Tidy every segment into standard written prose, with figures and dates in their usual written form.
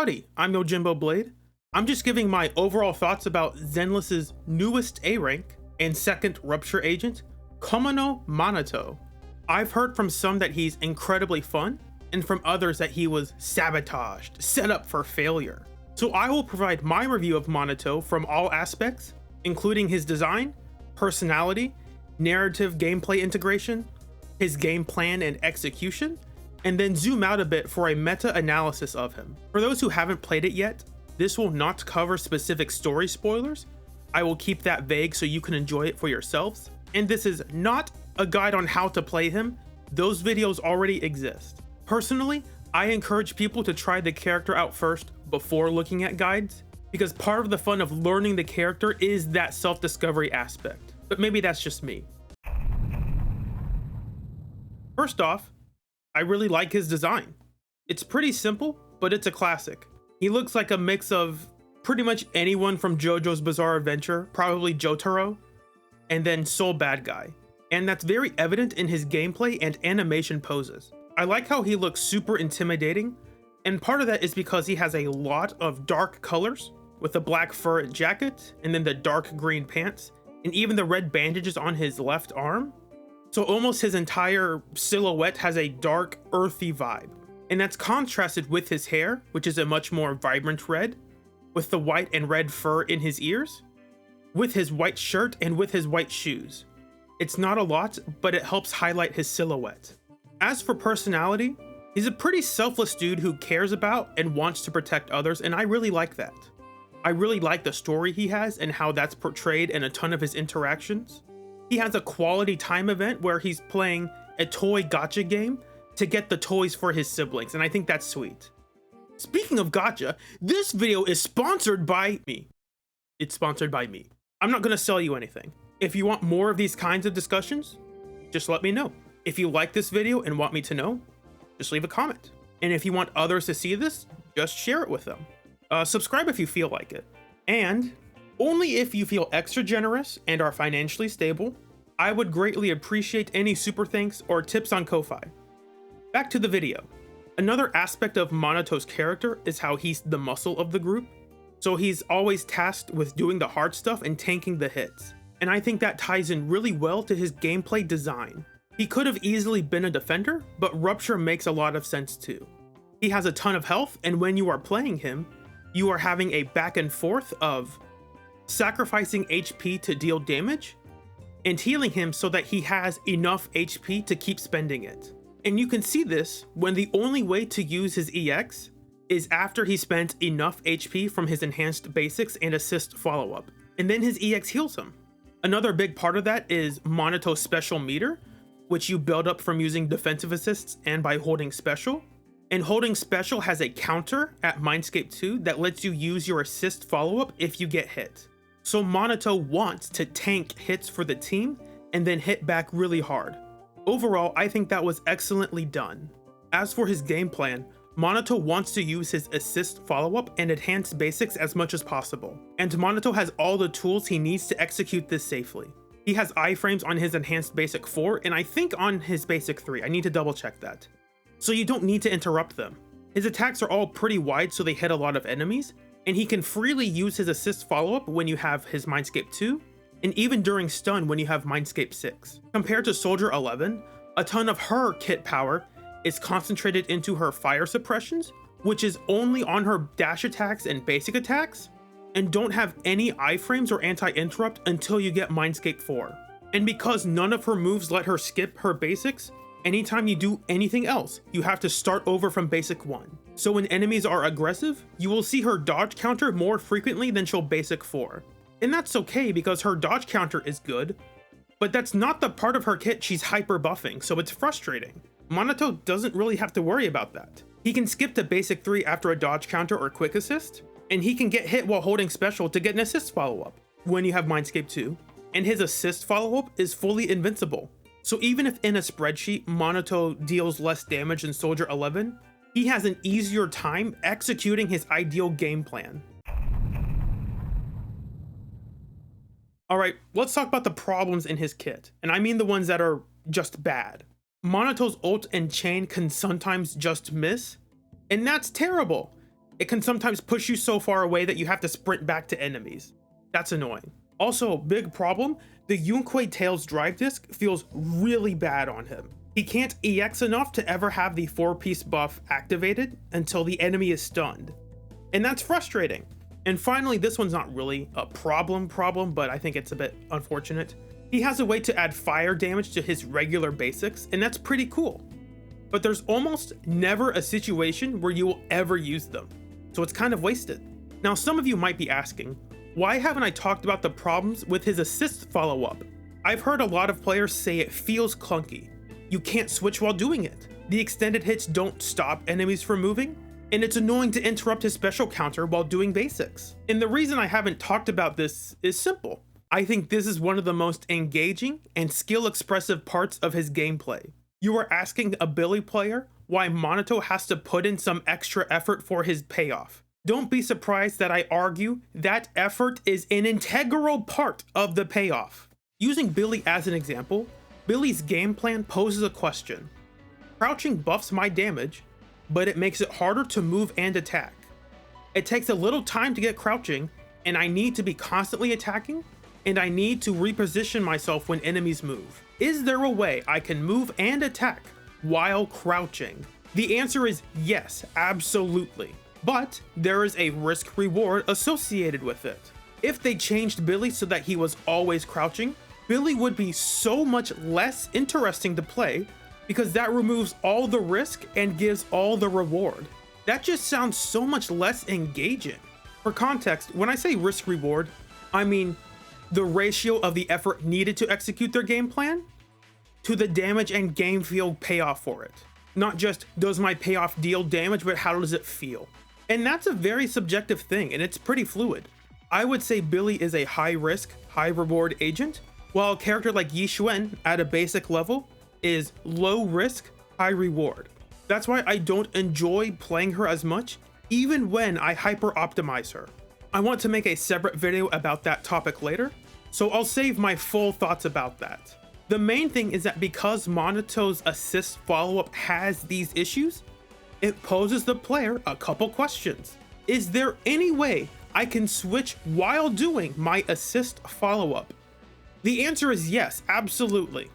Howdy, I'm Yojimbo Blade. I'm just giving my overall thoughts about Zenless's newest A rank and second Rupture agent, Komano Manato. I've heard from some that he's incredibly fun, and from others that he was sabotaged, set up for failure. So I will provide my review of Manato from all aspects, including his design, personality, narrative gameplay integration, his game plan and execution, and then zoom out a bit for a meta-analysis of him. For those who haven't played it yet, this will not cover specific story spoilers. I will keep that vague so you can enjoy it for yourselves. And this is not a guide on how to play him. Those videos already exist. Personally, I encourage people to try the character out first before looking at guides, because part of the fun of learning the character is that self-discovery aspect. But maybe that's just me. First off, I really like his design. It's pretty simple, but it's a classic. He looks like a mix of pretty much anyone from JoJo's Bizarre Adventure, probably Jotaro, and then Soul Bad Guy. And that's very evident in his gameplay and animation poses. I like how he looks super intimidating, and part of that is because he has a lot of dark colors, with the black fur jacket, and then the dark green pants, and even the red bandages on his left arm. So almost his entire silhouette has a dark, earthy vibe. And that's contrasted with his hair, which is a much more vibrant red, with the white and red fur in his ears, with his white shirt, and with his white shoes. It's not a lot, but it helps highlight his silhouette. As for personality, he's a pretty selfless dude who cares about and wants to protect others, and I really like that. I really like the story he has and how that's portrayed in a ton of his interactions. He has a quality time event where he's playing a toy gacha game to get the toys for his siblings, and I think that's sweet. Speaking of gacha, this video is sponsored by me. It's sponsored by me. I'm not gonna sell you anything. If you want more of these kinds of discussions, just let me know. If you like this video and want me to know, just leave a comment. And if you want others to see this, just share it with them. Subscribe if you feel like it. And only if you feel extra generous and are financially stable, I would greatly appreciate any super thanks or tips on Ko-Fi. Back to the video. Another aspect of Manato's character is how he's the muscle of the group. So he's always tasked with doing the hard stuff and tanking the hits. And I think that ties in really well to his gameplay design. He could have easily been a defender, but Rupture makes a lot of sense too. He has a ton of health, and when you are playing him, you are having a back and forth of sacrificing HP to deal damage, and healing him so that he has enough HP to keep spending it. And you can see this when the only way to use his EX is after he spent enough HP from his enhanced basics and assist follow-up, and then his EX heals him. Another big part of that is Manato's special meter, which you build up from using defensive assists and by holding special. And holding special has a counter at Mindscape 2 that lets you use your assist follow-up if you get hit. So Manato wants to tank hits for the team and then hit back really hard. Overall, I think that was excellently done. As for his game plan, Manato wants to use his assist follow-up and enhance basics as much as possible. And Manato has all the tools he needs to execute this safely. He has iframes on his enhanced basic 4 and I think on his basic 3, I need to double check that. So you don't need to interrupt them. His attacks are all pretty wide so they hit a lot of enemies, and he can freely use his assist follow-up when you have his Mindscape 2, and even during stun when you have Mindscape 6. Compared to Soldier 11, a ton of her kit power is concentrated into her fire suppressions, which is only on her dash attacks and basic attacks, and don't have any iframes or anti-interrupt until you get Mindscape 4. And because none of her moves let her skip her basics, anytime you do anything else, you have to start over from basic 1. So when enemies are aggressive, you will see her dodge counter more frequently than she'll basic 4. And that's okay because her dodge counter is good, but that's not the part of her kit she's hyper buffing, so it's frustrating. Manato doesn't really have to worry about that. He can skip to basic 3 after a dodge counter or quick assist, and he can get hit while holding special to get an assist follow-up when you have Mindscape 2, and his assist follow-up is fully invincible. So even if in a spreadsheet, Manato deals less damage than Soldier 11, he has an easier time executing his ideal game plan. Alright, let's talk about the problems in his kit, and I mean the ones that are just bad. Manato's ult and chain can sometimes just miss, and that's terrible. It can sometimes push you so far away that you have to sprint back to enemies. That's annoying. Also, big problem, the Yunque Tails drive disc feels really bad on him. He can't EX enough to ever have the 4-piece buff activated until the enemy is stunned. And that's frustrating. And finally, this one's not really a problem, but I think it's a bit unfortunate. He has a way to add fire damage to his regular basics, and that's pretty cool. But there's almost never a situation where you will ever use them, so it's kind of wasted. Now, some of you might be asking, why haven't I talked about the problems with his assist follow-up? I've heard a lot of players say it feels clunky. You can't switch while doing it. The extended hits don't stop enemies from moving, and it's annoying to interrupt his special counter while doing basics. And the reason I haven't talked about this is simple. I think this is one of the most engaging and skill-expressive parts of his gameplay. You are asking a Billy player why Monato has to put in some extra effort for his payoff. Don't be surprised that I argue that effort is an integral part of the payoff. Using Billy as an example, Billy's game plan poses a question. Crouching buffs my damage, but it makes it harder to move and attack. It takes a little time to get crouching, and I need to be constantly attacking, and I need to reposition myself when enemies move. Is there a way I can move and attack while crouching? The answer is yes, absolutely. But there is a risk reward associated with it. If they changed Billy so that he was always crouching, Billy would be so much less interesting to play because that removes all the risk and gives all the reward. That just sounds so much less engaging. For context, when I say risk reward, I mean the ratio of the effort needed to execute their game plan to the damage and game feel payoff for it. Not just does my payoff deal damage, but how does it feel? And that's a very subjective thing, and it's pretty fluid. I would say Billy is a high risk, high reward agent, while a character like Yi Xuan at a basic level is low risk, high reward. That's why I don't enjoy playing her as much, even when I hyper optimize her. I want to make a separate video about that topic later, so I'll save my full thoughts about that. The main thing is that because Monato's assist follow-up has these issues, it poses the player a couple questions. Is there any way I can switch while doing my assist follow-up? The answer is yes, absolutely.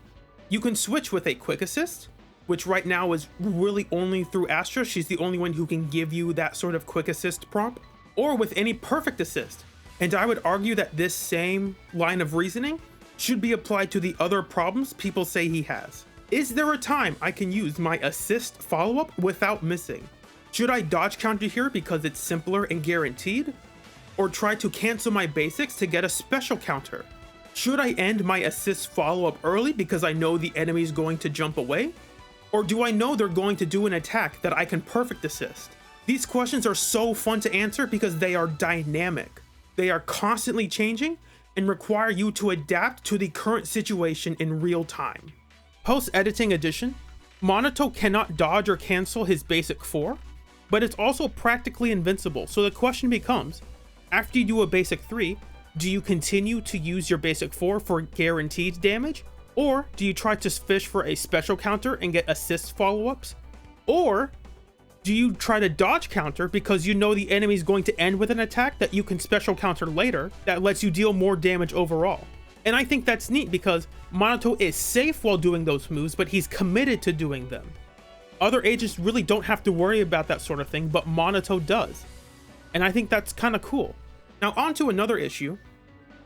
You can switch with a quick assist, which right now is really only through Astra. She's the only one who can give you that sort of quick assist prompt, or with any perfect assist. And I would argue that this same line of reasoning should be applied to the other problems people say he has. Is there a time I can use my assist follow-up without missing? Should I dodge counter here because it's simpler and guaranteed? Or try to cancel my basics to get a special counter? Should I end my assist follow-up early because I know the enemy is going to jump away? Or do I know they're going to do an attack that I can perfect assist? These questions are so fun to answer because they are dynamic. They are constantly changing and require you to adapt to the current situation in real time. Post-editing addition, Monato cannot dodge or cancel his basic 4, but it's also practically invincible, so the question becomes, after you do a basic 3, do you continue to use your basic 4 for guaranteed damage? Or do you try to fish for a special counter and get assist follow-ups? Or do you try to dodge counter because you know the enemy is going to end with an attack that you can special counter later that lets you deal more damage overall? And I think that's neat because Monato is safe while doing those moves, but he's committed to doing them. Other agents really don't have to worry about that sort of thing, but Monato does. And I think that's kind of cool. Now on to another issue.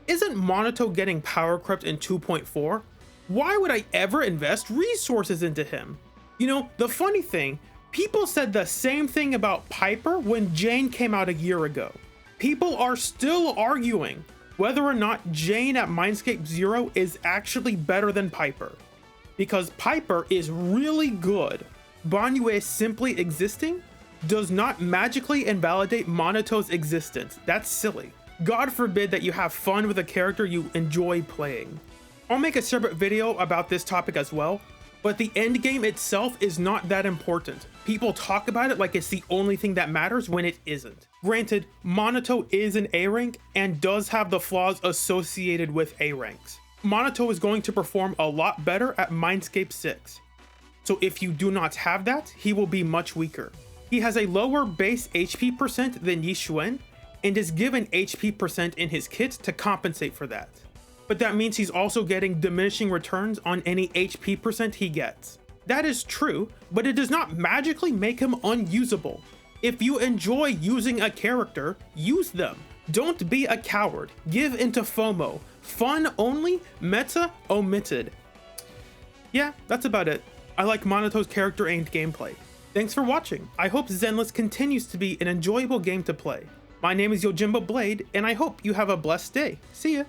Isn't Monato getting power crept in 2.4? Why would I ever invest resources into him? You know, the funny thing, people said the same thing about Piper when Jane came out a year ago. People are still arguing whether or not Jane at Mindscape Zero is actually better than Piper. Because Piper is really good. Banyue simply existing does not magically invalidate Monato's existence. That's silly. God forbid that you have fun with a character you enjoy playing. I'll make a separate video about this topic as well, but the endgame itself is not that important. People talk about it like it's the only thing that matters when it isn't. Granted, Monato is an A rank and does have the flaws associated with A ranks. Monato is going to perform a lot better at Mindscape 6. So if you do not have that, he will be much weaker. He has a lower base HP percent than Yi Xuan, and is given HP percent in his kit to compensate for that. But that means he's also getting diminishing returns on any HP percent he gets. That is true, but it does not magically make him unusable. If you enjoy using a character, use them. Don't be a coward. Give into FOMO. Fun only, meta omitted. Yeah, that's about it. I like Monato's character and gameplay. Thanks for watching. I hope Zenless continues to be an enjoyable game to play. My name is Yojimbo Blade, and I hope you have a blessed day. See ya!